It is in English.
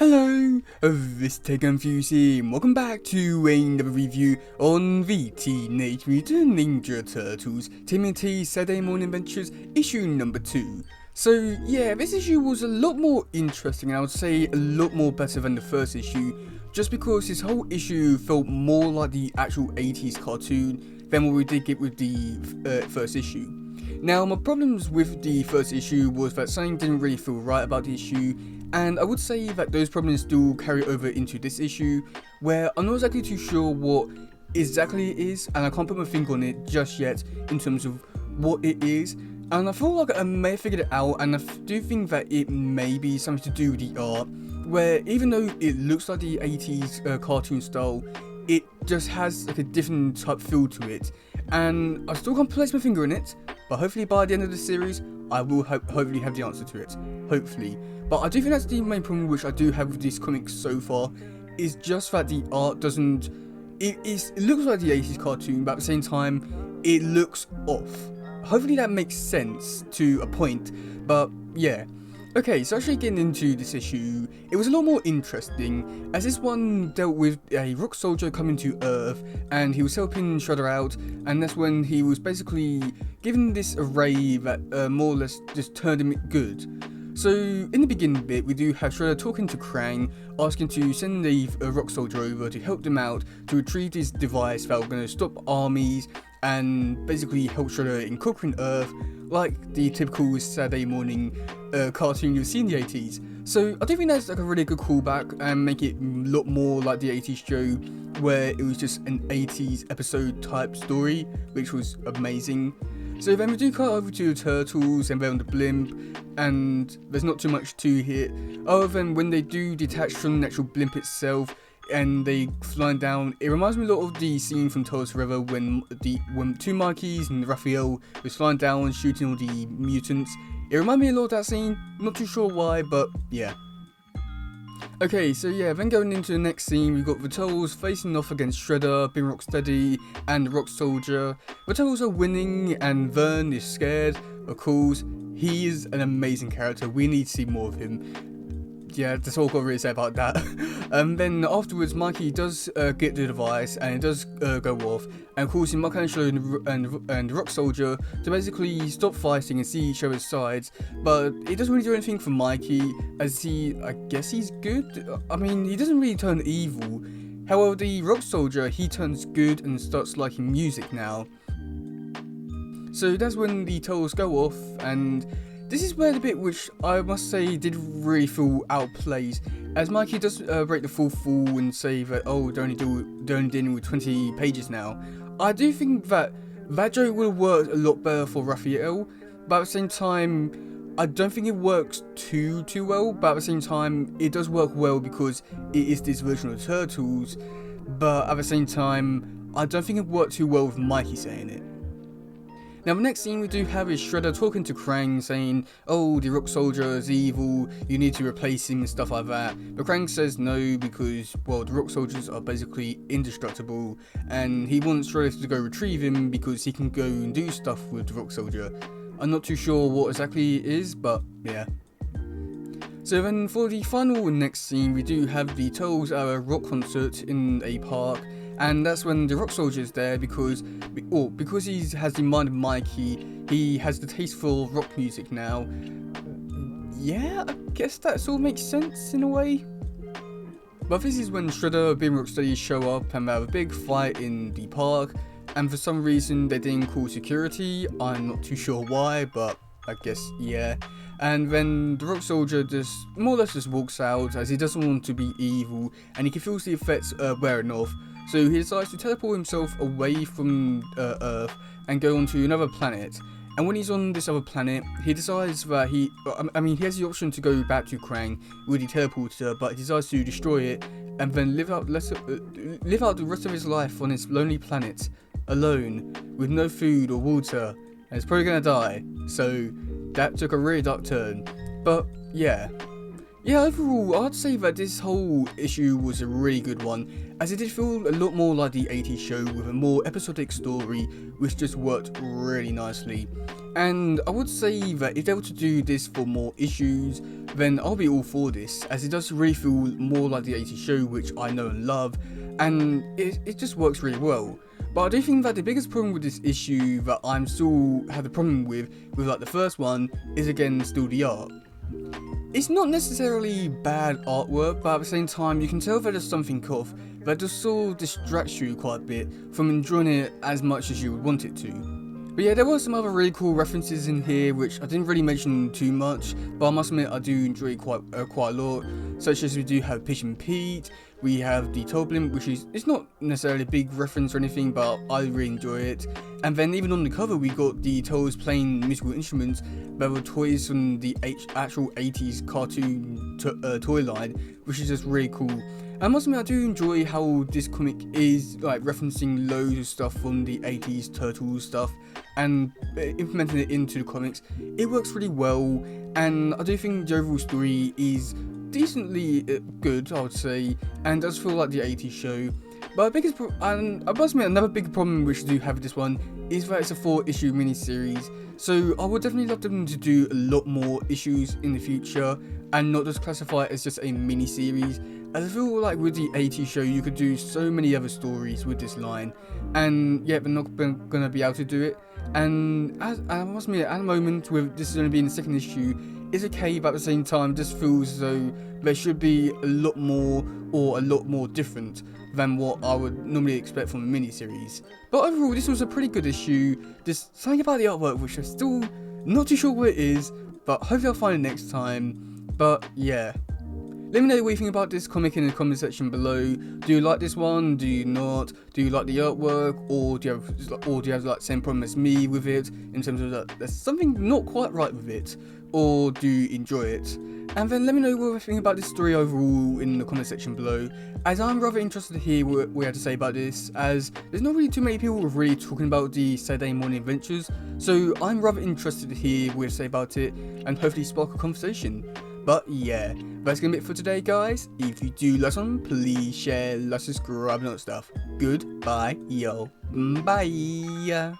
Hello, this is teddygaming and welcome back to another review on the Teenage Mutant Ninja Turtles TMNT Saturday Morning Adventures issue number 2. So yeah, this issue was a lot more interesting and I would say a lot more better than the first issue, just because this whole issue felt more like the actual 80's cartoon than what we did get with the first issue. Now, my problems with the first issue was that something didn't really feel right about the issue, and I would say that those problems still carry over into this issue, where I'm not exactly too sure what exactly it is, and I can't put my finger on it just yet in terms of what it is. And I feel like I may have figured it out, and I do think that it may be something to do with the art, where even though it looks like the 80's cartoon style, it just has like a different type feel to it, and I still can't place my finger on it. But hopefully by the end of the series, I will hopefully have the answer to it. Hopefully. But I do think that's the main problem which I do have with this comic so far, is just that the art doesn't... It looks like the 80's cartoon, but at the same time, it looks off. Hopefully that makes sense to a point, but yeah. Okay, so actually getting into this issue, it was a lot more interesting, as this one dealt with a rock soldier coming to Earth, and he was helping Shredder out, and that's when he was basically given this array that more or less just turned him good. So, in the beginning bit, we do have Shredder talking to Krang, asking to send a rock soldier over to help them out to retrieve this device that was going to stop armies, and basically help Shredder in conquering Earth, like the typical Saturday morning cartoon you've seen in the 80's. So I do think that's like a really good callback and make it a lot more like the 80's show, where it was just an 80's episode type story, which was amazing. So then we do cut over to the Turtles and they're on the blimp, and there's not too much to it, other than when they do detach from the actual blimp itself and they flying down. It reminds me a lot of the scene from Turtles Forever when two Mikeys and Raphael was flying down shooting all the mutants. It reminded me a lot of that scene, not too sure why, but yeah. Okay, so yeah, then going into the next scene, we've got the Turtles facing off against Shredder, Big Rocksteady, and the Rock Soldier. The Turtles are winning, and Vern is scared. Of course, he is an amazing character. We need to see more of him. Yeah, that's all I've got to really say about that. Then afterwards, Mikey does get the device, and it does go off, and of course, Mike and the Rock Soldier to basically stop fighting and see each other's sides, but it doesn't really do anything for Mikey, as I guess he's good. I mean, he doesn't really turn evil. However, the Rock Soldier, he turns good and starts liking music now. So that's when the Turtles go off, and this is where the bit which I must say did really feel outplayed, as Mikey does break the fourth wall and say that, oh, they're only dealing with 20 pages now. I do think that joke would have worked a lot better for Raphael, but at the same time, I don't think it works too well, but at the same time, it does work well because it is this version of Turtles, but at the same time, I don't think it worked too well with Mikey saying it. Now the next scene we do have is Shredder talking to Krang, saying, oh, the Rock Soldier is evil, you need to replace him and stuff like that. But Krang says no because, well, the Rock Soldiers are basically indestructible, and he wants Shredder to go retrieve him because he can go and do stuff with the Rock Soldier. I'm not too sure what exactly it is, but yeah. So then for the final and next scene, we do have the Turtles at a rock concert in a park. And that's when the Rock Soldier is there because he has the mind of Mikey, he has the taste for rock music now. Yeah, I guess that sort of makes sense in a way. But this is when Shredder, Big Rocksteady show up and they have a big fight in the park. And for some reason they didn't call security, I'm not too sure why, but I guess yeah. And then the Rock Soldier just more or less just walks out, as he doesn't want to be evil and he can feel the effects wearing off. So he decides to teleport himself away from Earth and go onto another planet. And when he's on this other planet, he decides that he has the option to go back to Krang with the teleporter, but he decides to destroy it and then live out the rest of his life on his lonely planet, alone, with no food or water, and he's probably gonna die. So that took a really dark turn. But yeah. Yeah, overall, I'd say that this whole issue was a really good one, as it did feel a lot more like the 80s show with a more episodic story, which just worked really nicely. And I would say that if they were to do this for more issues, then I'll be all for this, as it does really feel more like the 80s show, which I know and love, and it just works really well. But I do think that the biggest problem with this issue that I'm still have a problem with like the first one, is again still the art. It's not necessarily bad artwork, but at the same time you can tell that there's something off that just sort of distracts you quite a bit from enjoying it as much as you would want it to. But yeah, there were some other really cool references in here which I didn't really mention too much, but I must admit I do enjoy quite a lot, such as we do have Pitch and Pete, we have the Toe Blimp, which is, it's not necessarily a big reference or anything, but I really enjoy it. And then even on the cover we got the Toes playing musical instruments that were toys from the actual 80s cartoon toy line, which is just really cool. I must admit I do enjoy how this comic is like referencing loads of stuff from the 80s Turtles stuff and implementing it into the comics. It works really well, and I do think the overall story is decently good, I would say, and does feel like the 80s show. But and I must admit another big problem which I do have with this one is that it's a 4-issue miniseries, so I would definitely love them to do a lot more issues in the future and not just classify it as just a mini-series, as I feel like with the 80s show you could do so many other stories with this line, and yet they're not going to be able to do it. And as I must admit, at the moment with this is only being the 2nd issue, it's okay, but at the same time just feels as though there should be a lot more or a lot more different than what I would normally expect from a mini-series. But overall this was a pretty good issue. There's something about the artwork which I'm still not too sure what it is, but hopefully I'll find it next time. But yeah, let me know what you think about this comic in the comment section below. Do you like this one? Do you not? Do you like the artwork? Or do you have like the same problem as me with it, in terms of that there's something not quite right with it? Or do you enjoy it? And then let me know what you think about this story overall in the comment section below, as I'm rather interested to hear what we have to say about this, as there's not really too many people really talking about the Saturday morning adventures, so I'm rather interested to hear what you have to say about it and hopefully spark a conversation. But yeah, that's gonna be it for today, guys. If you do like this one, please share, like, subscribe, and all that stuff. Goodbye, yo. Bye.